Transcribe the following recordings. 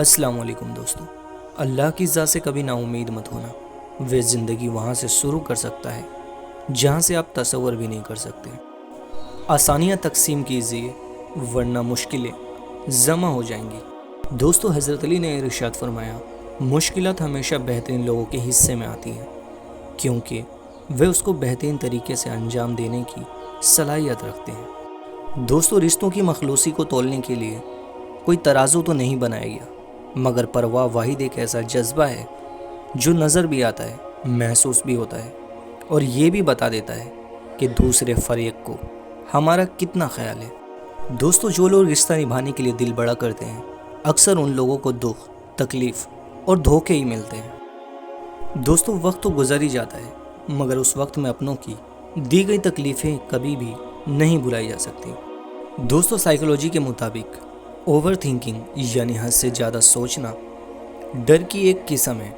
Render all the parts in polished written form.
السلام علیکم دوستو، اللہ کی ذات سے کبھی نا امید مت ہونا۔ وہ زندگی وہاں سے شروع کر سکتا ہے جہاں سے آپ تصور بھی نہیں کر سکتے۔ آسانیاں تقسیم کیجیے ورنہ مشکلیں جمع ہو جائیں گی۔ دوستو، حضرت علی نے ارشاد فرمایا، مشکلات ہمیشہ بہترین لوگوں کے حصے میں آتی ہیں کیونکہ وہ اس کو بہترین طریقے سے انجام دینے کی صلاحیت رکھتے ہیں۔ دوستو، رشتوں کی مخلوصی کو تولنے کے لیے کوئی ترازو تو نہیں بنایا گیا، مگر پرواہ واحد ایک ایسا جذبہ ہے جو نظر بھی آتا ہے، محسوس بھی ہوتا ہے اور یہ بھی بتا دیتا ہے کہ دوسرے فریق کو ہمارا کتنا خیال ہے۔ دوستو، جو لوگ رشتہ نبھانے کے لیے دل بڑا کرتے ہیں، اکثر ان لوگوں کو دکھ، تکلیف اور دھوکے ہی ملتے ہیں۔ دوستو، وقت تو گزر ہی جاتا ہے مگر اس وقت میں اپنوں کی دی گئی تکلیفیں کبھی بھی نہیں بھلائی جا سکتی۔ دوستو، سائیکولوجی کے مطابق اوور تھنکنگ یعنی حد سے زیادہ سوچنا ڈر کی ایک قسم ہے۔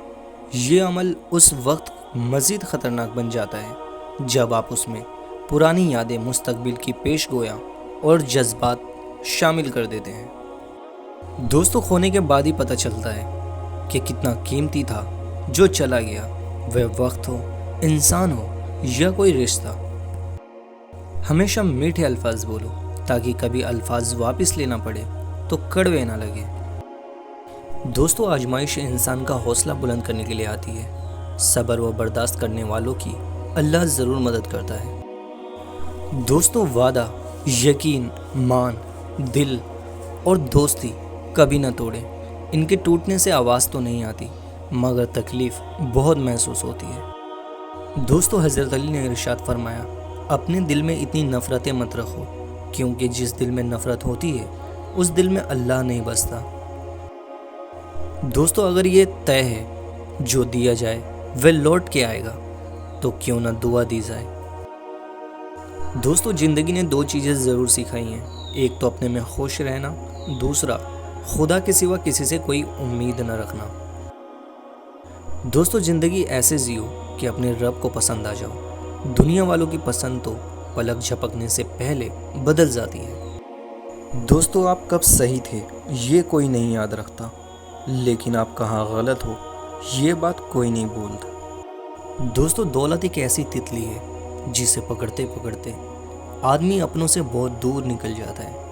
یہ عمل اس وقت مزید خطرناک بن جاتا ہے جب آپ اس میں پرانی یادیں، مستقبل کی پیش گویاں اور جذبات شامل کر دیتے ہیں۔ دوستو، کھونے کے بعد ہی پتہ چلتا ہے کہ کتنا قیمتی تھا جو چلا گیا، وہ وقت ہو، انسان ہو یا کوئی رشتہ۔ ہمیشہ میٹھے الفاظ بولو تاکہ کبھی الفاظ واپس لینا پڑے تو کڑوے نہ لگے۔ دوستو، آزمائش انسان کا حوصلہ بلند کرنے کے لیے آتی ہے۔ صبر و برداشت کرنے والوں کی اللہ ضرور مدد کرتا ہے۔ دوستو، وعدہ، یقین، مان، دل اور دوستی کبھی نہ توڑیں۔ ان کے ٹوٹنے سے آواز تو نہیں آتی مگر تکلیف بہت محسوس ہوتی ہے۔ دوستو، حضرت علی نے ارشاد فرمایا، اپنے دل میں اتنی نفرتیں مت رکھو کیونکہ جس دل میں نفرت ہوتی ہے اس دل میں اللہ نہیں بستا۔ دوستو، اگر یہ طے ہے جو دیا جائے وہ لوٹ کے آئے گا تو کیوں نہ دعا دی جائے۔ دوستو، زندگی نے دو چیزیں ضرور سکھائی ہیں، ایک تو اپنے میں خوش رہنا، دوسرا خدا کے سوا کسی سے کوئی امید نہ رکھنا۔ دوستو، زندگی ایسے جیو کہ اپنے رب کو پسند آ جاؤ۔ دنیا والوں کی پسند تو پلک جھپکنے سے پہلے بدل جاتی ہے۔ دوستو، آپ کب صحیح تھے یہ کوئی نہیں یاد رکھتا، لیکن آپ کہاں غلط ہو یہ بات کوئی نہیں بولتا۔ دوستو، دولت ایک ایسی تتلی ہے جسے پکڑتے پکڑتے آدمی اپنوں سے بہت دور نکل جاتا ہے۔